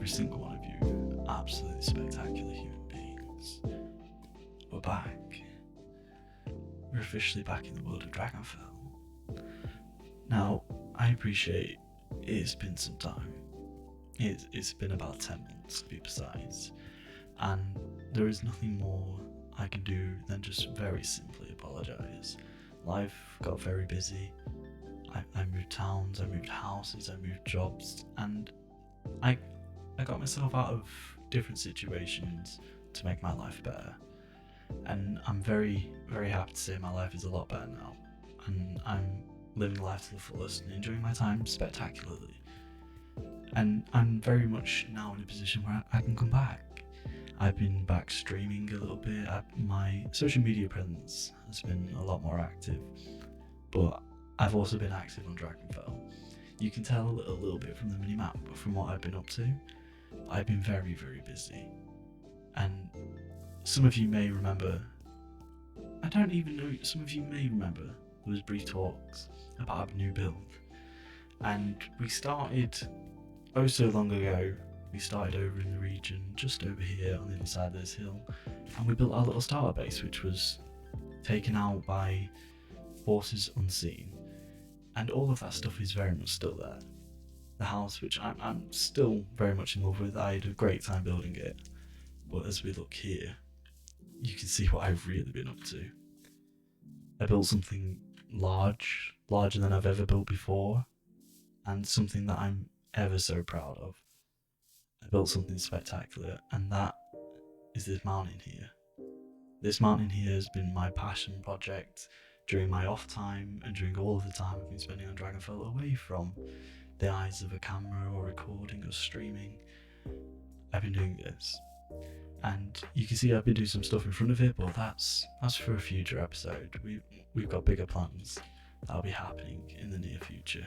every single one of you absolutely spectacular human beings. We're back. We're officially back in the world of Dragonfell. Now, I appreciate it's been some time. It's been about 10 months to be precise, and there is nothing more I can do than just very simply apologise. Life got very busy. I moved towns, I moved houses, I moved jobs, and I got myself out of different situations to make my life better. And I'm very, very happy to say my life is a lot better now. And I'm living life to the fullest and enjoying my time spectacularly. And I'm very much now in a position where I can come back. I've been back streaming a little bit. My social media presence has been a lot more active. But I've also been active on Dragonfell. You can tell a little bit from the minimap, but from what I've been up to, I've been very, very busy. And some of you may remember, I don't even know, some of you may remember, there was brief talks about a new build. And we started, oh so long ago, we started over in the region, just over here on the other side of this hill, and we built our little starter base, which was taken out by forces unseen. And all of that stuff is very much still there. The house, which I'm still very much in love with, I had a great time building it. But as we look here, you can see what I've really been up to. I built something larger than I've ever built before, and something that I'm ever so proud of. I built something spectacular, and that is this mountain here. This mountain here has been my passion project during my off time and during all of the time I've been spending on Dragonfell away from the eyes of a camera or recording or streaming. I've been doing this, and you can see I've been doing some stuff in front of it, but that's for a future episode. We've got bigger plans that'll be happening in the near future.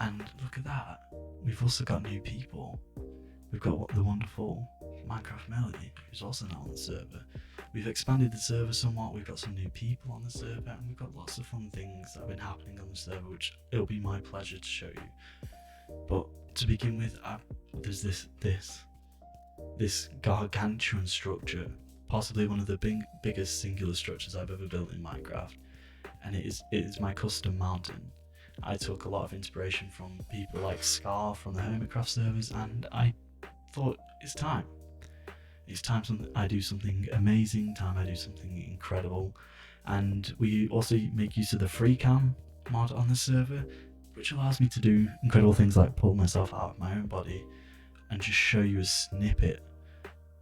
And look at that, we've also got new people. We've got the wonderful Minecraft Melody, who's also now on the server. We've expanded the server somewhat, we've got some new people on the server, and we've got lots of fun things that have been happening on the server, which it'll be my pleasure to show you. But to begin with, there's this gargantuan structure, possibly one of the biggest singular structures I've ever built in Minecraft, and it is my custom mountain. I took a lot of inspiration from people like Scar from the Hermitcraft servers, and I thought it's time I do something amazing, time I do something incredible. And we also make use of the free cam mod on the server, which allows me to do incredible things like pull myself out of my own body and just show you a snippet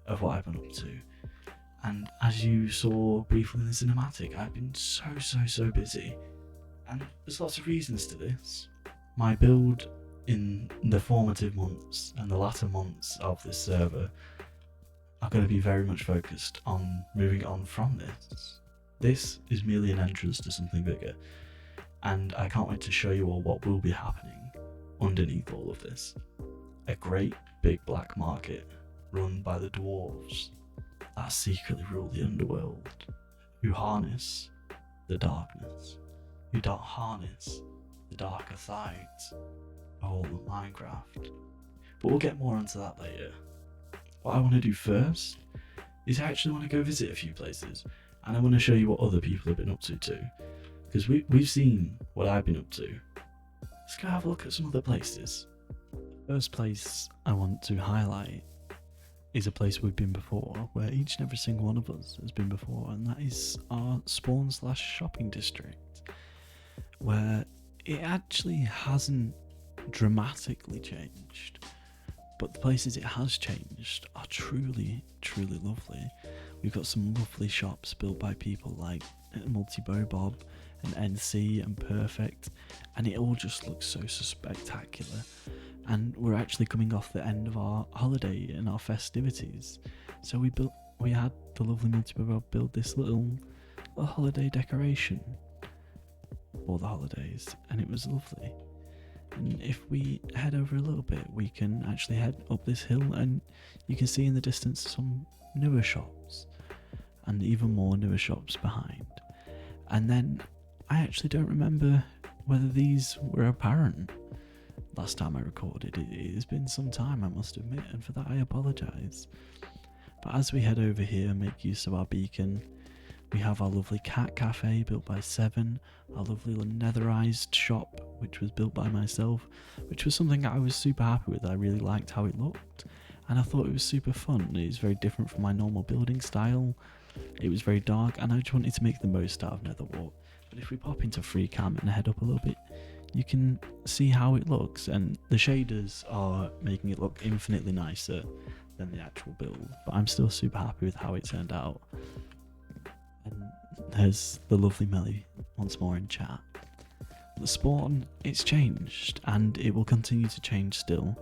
of what I've been up to. And as you saw briefly in the cinematic, I've been so busy, and there's lots of reasons to this. My build in the formative months and the latter months of this server are going to be very much focused on moving on from this. This is merely an entrance to something bigger, and I can't wait to show you all what will be happening underneath all of this. A great big black market run by the dwarves that secretly rule the underworld, who harness the darkness, who don't harness the darker sides of all of Minecraft. But we'll get more onto that later. What I want to do first is I actually want to go visit a few places, and I want to show you what other people have been up to too, because we've seen what I've been up to. Let's go have a look at some other places. The first place I want to highlight is a place we've been before, where each and every single one of us has been before, and that is our spawn/shopping district, where it actually hasn't dramatically changed, but the places it has changed are truly lovely. We've got some lovely shops built by people like Multi-Bobob and NC and Perfect, and it all just looks so spectacular. And we're actually coming off the end of our holiday and our festivities, so we had the lovely Multi-Bobob build this little holiday decoration for the holidays, and it was lovely. And if we head over a little bit, we can actually head up this hill, and you can see in the distance some newer shops and even more newer shops behind. And then I actually don't remember whether these were apparent. last time I recorded. It has been some time, I must admit, and for that I apologise. But as we head over here and make use of our beacon, we have our lovely cat cafe built by Seven, our lovely netherized shop which was built by myself, which was something I was super happy with. I really liked how it looked and I thought it was super fun. It was very different from my normal building style. It was very dark and I just wanted to make the most out of Netherwart. But if we pop into free cam and head up a little bit, you can see how it looks, and the shaders are making it look infinitely nicer than the actual build, but I'm still super happy with how it turned out. And there's the lovely Melly once more in chat. The spawn, it's changed and it will continue to change still.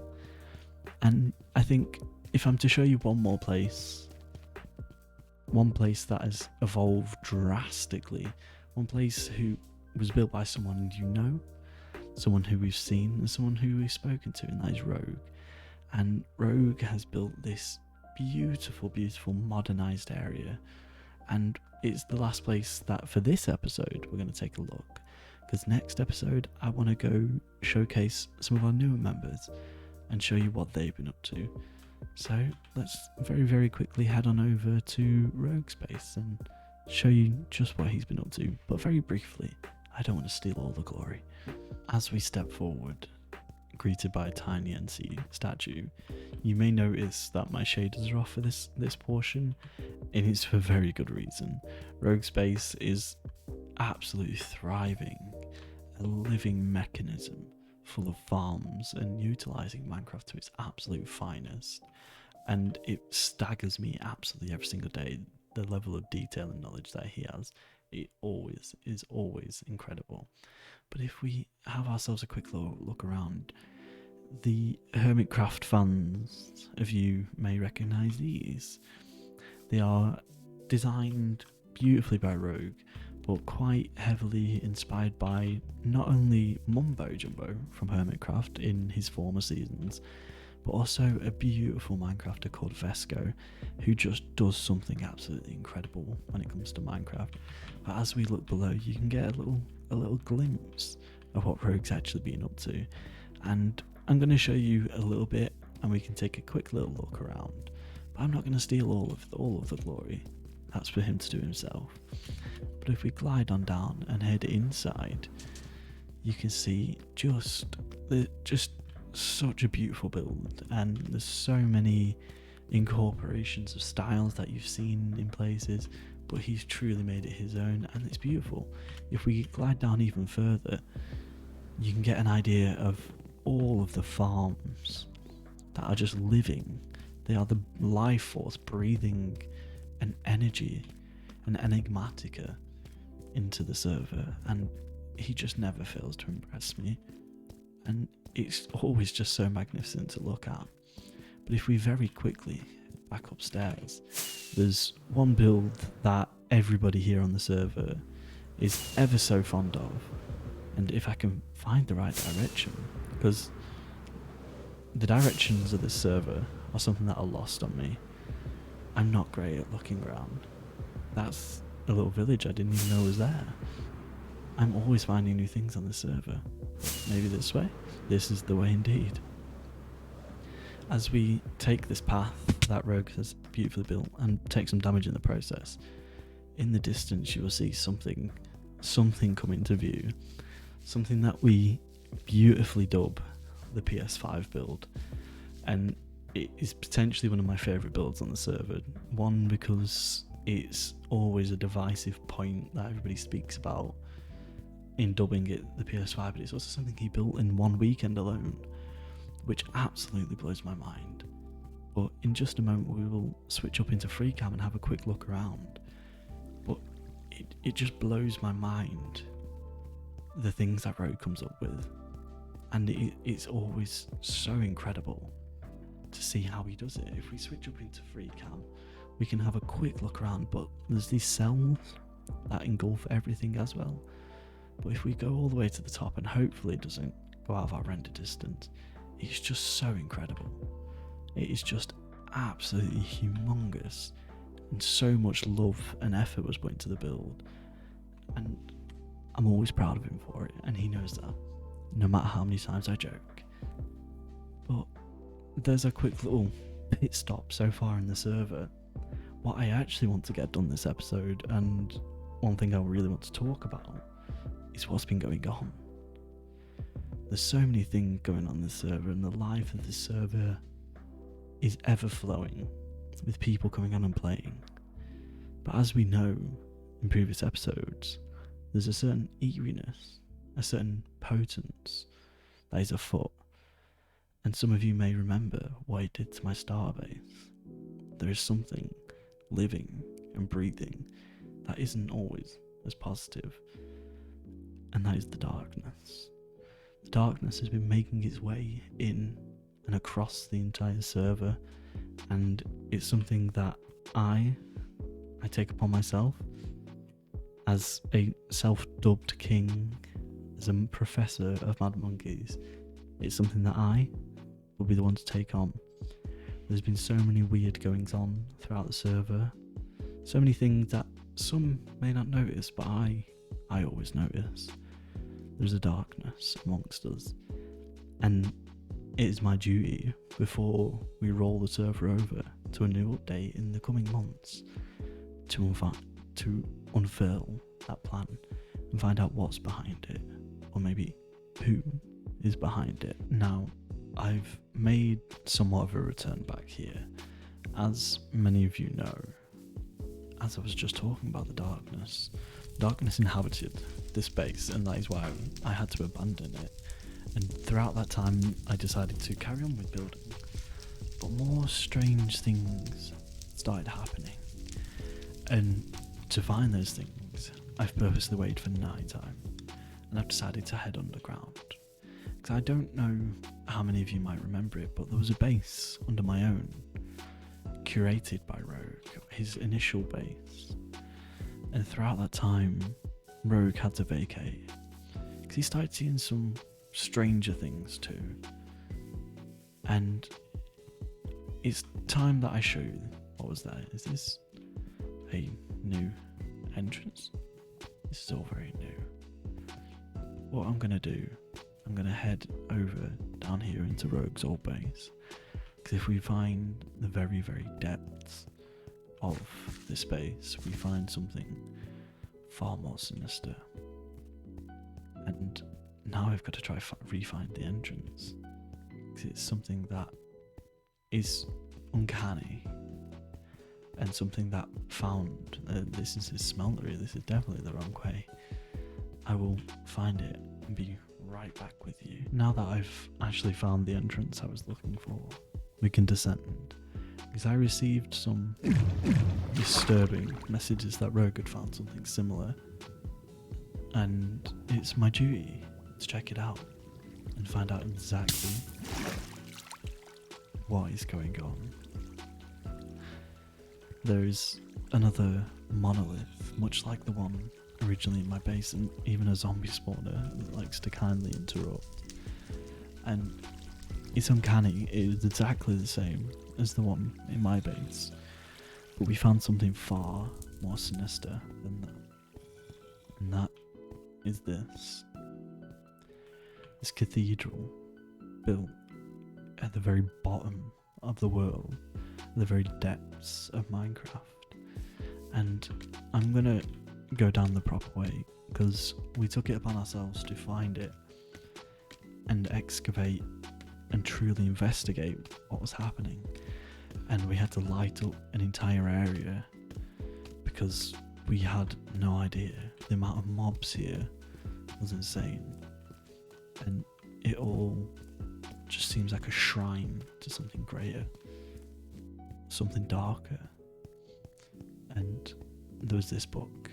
And I think if I'm to show you one place that has evolved drastically, one place who was built by someone you know, someone who we've seen, and someone who we've spoken to, and that is Rogue. And Rogue has built this beautiful, beautiful modernized area, and it's the last place that for this episode we're going to take a look, because next episode I want to go showcase some of our newer members and show you what they've been up to. So let's very, very quickly head on over to Rogue's base and show you just what he's been up to, but very briefly. I don't want to steal all the glory. As we step forward, greeted by a tiny NC statue, you may notice that my shaders are off for this portion, and it's for very good reason. Rogue's base is absolutely thriving, a living mechanism full of farms and utilising Minecraft to its absolute finest, and it staggers me absolutely every single day, the level of detail and knowledge that he has. It is always incredible. But if we have ourselves a quick look around, the Hermitcraft fans of you may recognise these. They are designed beautifully by Rogue, but quite heavily inspired by not only Mumbo Jumbo from Hermitcraft in his former seasons, but also a beautiful Minecrafter called Vesco, who just does something absolutely incredible when it comes to Minecraft. But as we look below, you can get a little glimpse of what Rogue's actually been up to, and I'm going to show you a little bit, and we can take a quick little look around. But I'm not going to steal all of the glory. That's for him to do himself. But if we glide on down and head inside, you can see just such a beautiful build, and there's so many incorporations of styles that you've seen in places, but he's truly made it his own, and it's beautiful. If we glide down even further, you can get an idea of all of the farms that are just living. They are the life force breathing an energy, an enigmatica into the server, and he just never fails to impress me, and it's always just so magnificent to look at. But if we very quickly back upstairs, there's one build that everybody here on the server is ever so fond of, and if I can find the right direction, because the directions of this server are something that are lost on me. I'm not great at looking around. That's a little village I didn't even know was there. I'm always finding new things on the server. Maybe this way? This is the way indeed. As we take this path that Rogue has beautifully built and take some damage in the process, in the distance you will see something come into view. Something that we beautifully dub the PS5 build. And it is potentially one of my favourite builds on the server. One, because it's always a divisive point that everybody speaks about in dubbing it the PS5, but it's also something he built in one weekend alone, which absolutely blows my mind. But in just a moment we will switch up into free cam and have a quick look around. But it just blows my mind, the things that Rogue comes up with, and it's always so incredible to see how he does it. If we switch up into free cam, we can have a quick look around, but there's these cells that engulf everything as well. But if we go all the way to the top, and hopefully it doesn't go out of our render distance, it's just so incredible. It is just absolutely humongous, and so much love and effort was put into the build, and I'm always proud of him for it, and he knows that, no matter how many times I joke. But there's a quick little pit stop so far in the server. What I actually want to get done this episode, and one thing I really want to talk about, is what's been going on. There's so many things going on in this server, and the life of this server is ever flowing, with people coming on and playing. But as we know in previous episodes, there's a certain eeriness, a certain potence that is afoot. And some of you may remember what it did to my starter base. There is something living and breathing that isn't always as positive, and that is the darkness. The darkness has been making its way in and across the entire server, and it's something that I take upon myself as a self-dubbed king, as a professor of Mad Monkeys. It's something that I will be the one to take on. There's been so many weird goings on throughout the server, so many things that some may not notice, but I always notice. There's a darkness amongst us, and it is my duty, before we roll the server over to a new update in the coming months, to unfurl that plan and find out what's behind it, or maybe who is behind it. Now, I've made somewhat of a return back here. As many of you know, as I was just talking about the darkness inhabited this base, and that is why I had to abandon it. And throughout that time, I decided to carry on with building. But more strange things started happening. And to find those things, I've purposely waited for night time, and I've decided to head underground. Because I don't know how many of you might remember it, but there was a base under my own, curated by Rogue, his initial base. And throughout that time, Rogue had to vacate, because he started seeing some stranger things too. And it's time that I show you what was that. Is this a new entrance? This is all very new. What I'm gonna do, I'm gonna head over down here into Rogue's old base, because if we find the very, very depths of this base, we find something far more sinister. And now I've got to try re-find the entrance, because it's something that is uncanny, and something that found, this is his smeltery, this is definitely the wrong way. I will find it and be right back with you. Now that I've actually found the entrance I was looking for, we can descend, because I received some disturbing messages that Rogue had found something similar, and it's my duty to check it out and find out exactly what is going on. There is another monolith, much like the one originally in my base, and even a zombie spawner that likes to kindly interrupt. And it's uncanny, it is exactly the same as the one in my base, but we found something far more sinister than that. And that is this. This cathedral, built at the very bottom of the world, the very depths of Minecraft. And I'm gonna go down the proper way, because we took it upon ourselves to find it and excavate and truly investigate what was happening. And we had to light up an entire area, because we had no idea. The amount of mobs here was insane, and it all just seems like a shrine to something greater, something darker. And there was this book,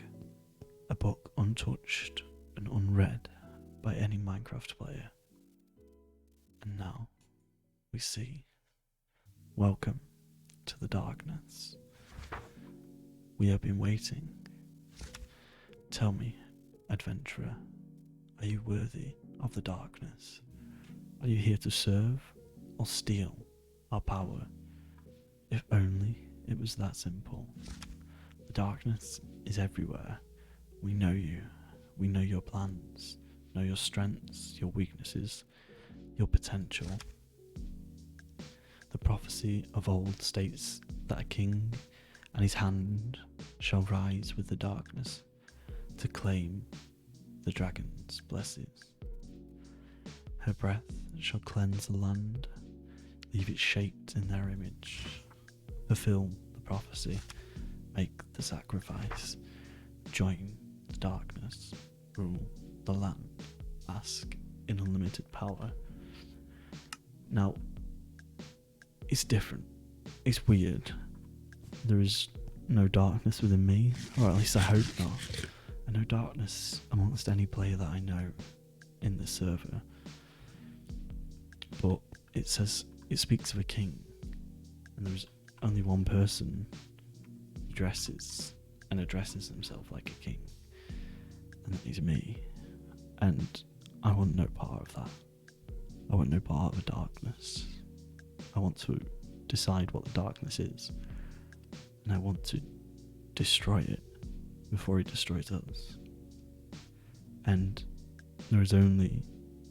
a book untouched and unread by any Minecraft player. And now we see, welcome to the darkness. We have been waiting. Tell me, adventurer, are you worthy of the darkness? Are you here to serve or steal our power? If only it was that simple. The darkness is everywhere. We know you. We know your plans, know your strengths, your weaknesses, your potential. The prophecy of old states that a king and his hand shall rise with the darkness to claim the dragon's blessings. Her breath shall cleanse the land, leave it shaped in their image. Fulfill the prophecy, make the sacrifice, join the darkness, rule the land, bask in unlimited power. Now, it's different. It's weird. There is no darkness within me, or at least I hope not. And no darkness amongst any player that I know in this server. But it speaks of a king, and there's only one person who dresses and addresses himself like a king, and that is me. And I want no part of that. I want no part of the darkness. I want to decide what the darkness is, and I want to destroy it before it destroys us. And there is only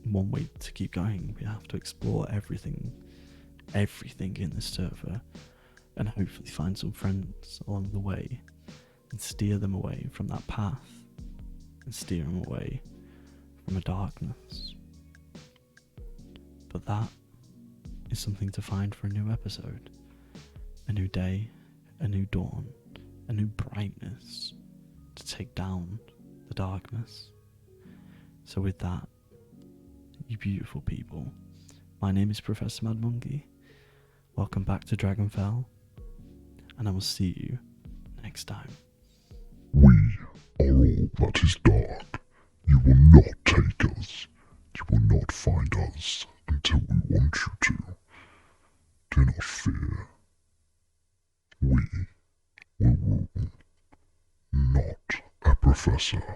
one way to keep going. We have to explore everything in this server, and hopefully find some friends along the way and steer them away from that path and steer them away from the darkness. But that is something to find for a new episode. A new day, a new dawn, a new brightness to take down the darkness. So with that, you beautiful people, my name is Professor Mad Monkey. Welcome back to Dragonfell, and I will see you next time. We are all that is dark. You will not take us. You will not find us until we want you to. Do not fear. We will rule, not a professor.